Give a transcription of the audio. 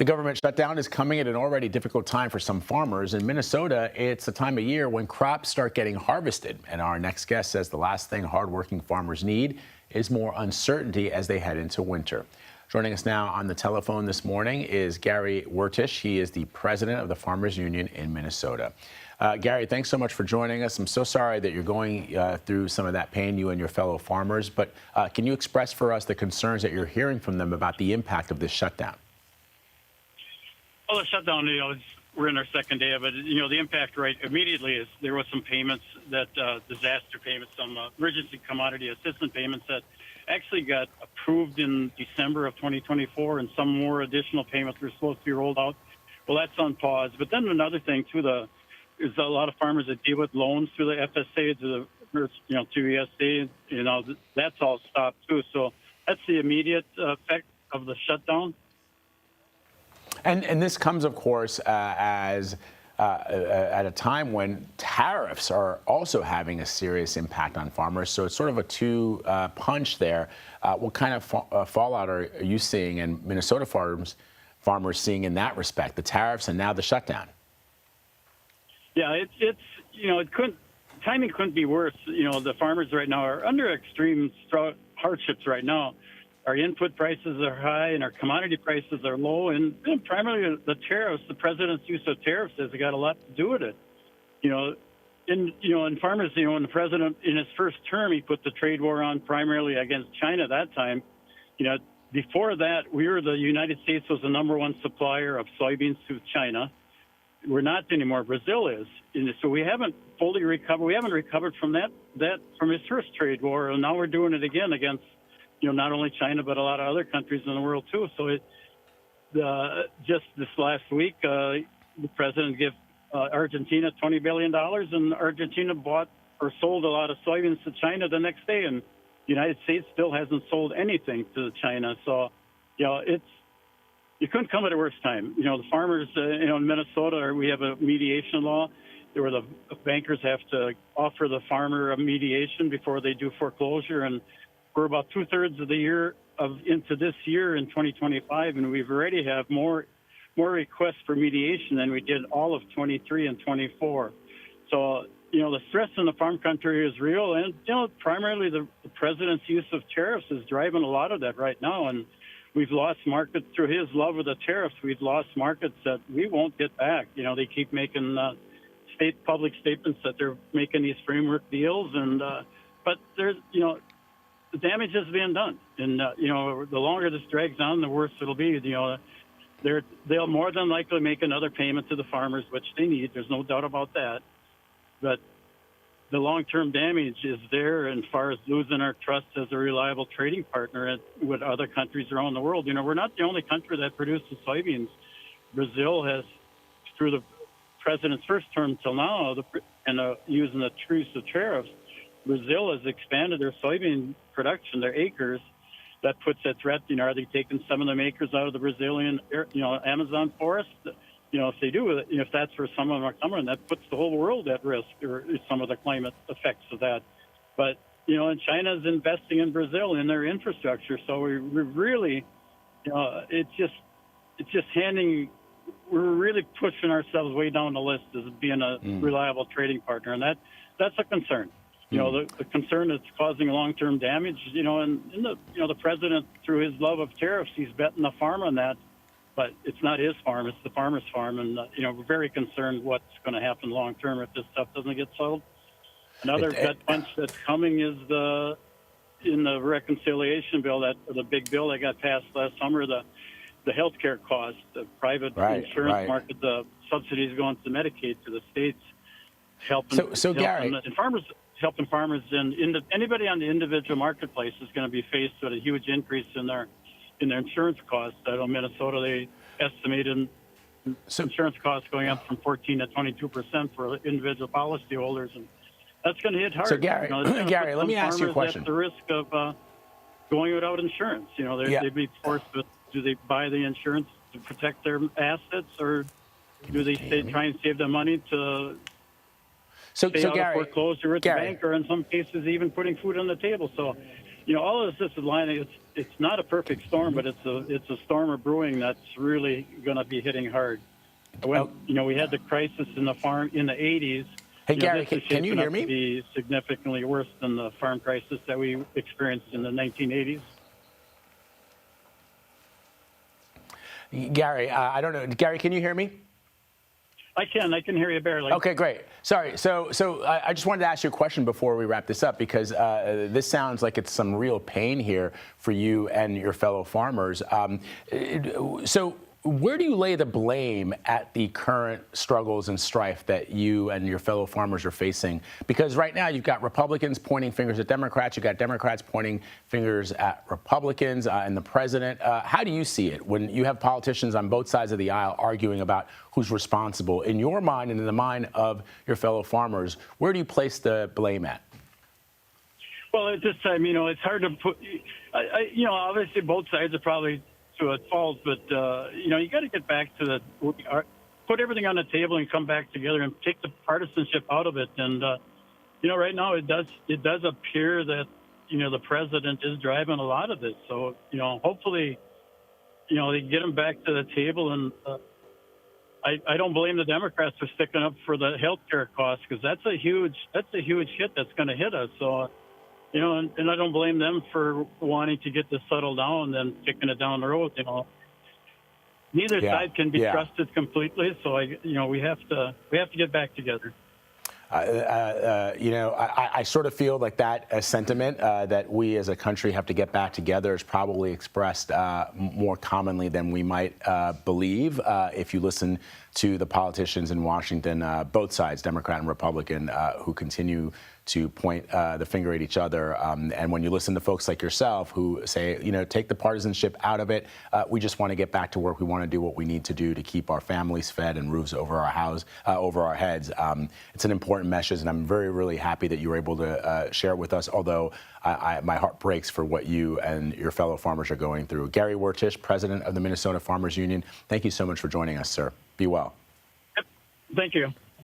The government shutdown is coming at an already difficult time for some farmers. In Minnesota, it's the time of year when crops start getting harvested. And our next guest says the last thing hardworking farmers need is more uncertainty as they head into winter. Joining us now on the telephone this morning is Gary Wertish. He is the president of the Farmers Union in Minnesota. Gary, thanks so much for joining us. I'm so sorry that you're going through some of that pain, you and your fellow farmers, but can you express for us the concerns that you're hearing from them about the impact of this shutdown? Well, the shutdown, we're in our second day of it. The impact right immediately is there was some payments that disaster payments, some emergency commodity assistance payments that actually got approved in December of 2024, and some more additional payments were supposed to be rolled out. Well, that's on pause. But then another thing too, there's a lot of farmers that deal with loans through the FSA to ESA. That's all stopped too. So that's the immediate effect of the shutdown. And this comes, of course, at a time when tariffs are also having a serious impact on farmers. So it's sort of a two-punch there. What kind of fallout are you seeing and Minnesota farmers seeing in that respect, the tariffs and now the shutdown? Yeah, timing couldn't be worse. The farmers right now are under extreme hardships right now. Our input prices are high and our commodity prices are low, and primarily the tariffs, the president's use of tariffs has got a lot to do with it. And farmers, when the president in his first term, he put the trade war on primarily against China that time. Before that, the United States was the #1 supplier of soybeans to China. We're not anymore. Brazil is. And so we haven't fully recovered. We haven't recovered from that from his first trade war, and now we're doing it again against not only China, but a lot of other countries in the world, too. So just this last week, the president gave Argentina $20 billion, and Argentina bought or sold a lot of soybeans to China the next day, and the United States still hasn't sold anything to China. So, you couldn't come at a worse time. The farmers, in Minnesota, we have a mediation law where the bankers have to offer the farmer a mediation before they do foreclosure, and we're about 2/3 of the year into this year in 2025, and we've already have more requests for mediation than we did all of 23 and 24. So, the stress in the farm country is real, and, primarily the president's use of tariffs is driving a lot of that right now, and we've lost markets through his love of the tariffs. We've lost markets that we won't get back. They keep making public statements that they're making these framework deals, and but there's, the damage is being done, and the longer this drags on, the worse it'll be. They'll more than likely make another payment to the farmers, which they need. There's no doubt about that. But the long-term damage is there, as far as losing our trust as a reliable trading partner with other countries around the world. We're not the only country that produces soybeans. Brazil has, through the president's first term till now, using the truce of tariffs, Brazil has expanded their soybean production, their acres. That puts at threat. Are they taking some of them acres out of the Brazilian, Amazon forest? If they do, if that's where some of them are coming, that puts the whole world at risk, or some of the climate effects of that. But, and China's investing in Brazil in their infrastructure. So we're really, it's just we're really pushing ourselves way down the list as being a reliable trading partner. And that's a concern. The concern that's causing long-term damage, and the president, through his love of tariffs, he's betting the farm on that. But it's not his farm, it's the farmer's farm. And, we're very concerned what's going to happen long-term if this stuff doesn't get settled. Another gut punch that's coming is in the reconciliation bill, the big bill that got passed last summer, the health care costs, the private insurance market, the subsidies going to Medicaid to the states, helping farmers, and anybody on the individual marketplace is going to be faced with a huge increase in their insurance costs. In Minnesota, they estimated insurance costs going up from 14 to 22% for individual policyholders, and that's going to hit hard. So Gary, let me ask you a question. At the risk of going without insurance, they'd be forced to. Do they buy the insurance to protect their assets, or do they try and save the money to stay out of foreclosure at the bank, or in some cases even putting food on the table? So, all of this is lining. it's not a perfect storm, but it's a storm of brewing that's really going to be hitting hard. We had the crisis in the farm in the 80s. Hey, Gary, this is can you shaping hear up me? to be significantly worse than the farm crisis that we experienced in the 1980s. Gary, I don't know. Gary, can you hear me? I can hear you barely. Okay, great. Sorry. So I just wanted to ask you a question before we wrap this up, because this sounds like it's some real pain here for you and your fellow farmers. So where do you lay the blame at the current struggles and strife that you and your fellow farmers are facing? Because right now you've got Republicans pointing fingers at Democrats, you've got Democrats pointing fingers at Republicans and the president. How do you see it when you have politicians on both sides of the aisle arguing about who's responsible? In your mind and in the mind of your fellow farmers, where do you place the blame at? Well, at this time, it's hard to put. Obviously both sides are probably to at fault, but you got to get back to put everything on the table and come back together and take the partisanship out of it. And right now it does appear that the president is driving a lot of this. So hopefully they get him back to the table. And I don't blame the Democrats for sticking up for the health care costs, because that's a huge hit that's going to hit us. So. And I don't blame them for wanting to get this settled down and then kicking it down the road. Neither side can be trusted completely. So we have to get back together. I sort of feel like that sentiment that we as a country have to get back together is probably expressed more commonly than we might believe if you listen to the politicians in Washington, both sides, Democrat and Republican, who continue to point the finger at each other. And when you listen to folks like yourself who say, take the partisanship out of it, we just want to get back to work. We want to do what we need to do to keep our families fed and roofs over our heads. It's an important message, and I'm really happy that you were able to share it with us, although my heart breaks for what you and your fellow farmers are going through. Gary Wertish, president of the Minnesota Farmers Union, thank you so much for joining us, sir. Be well. Thank you.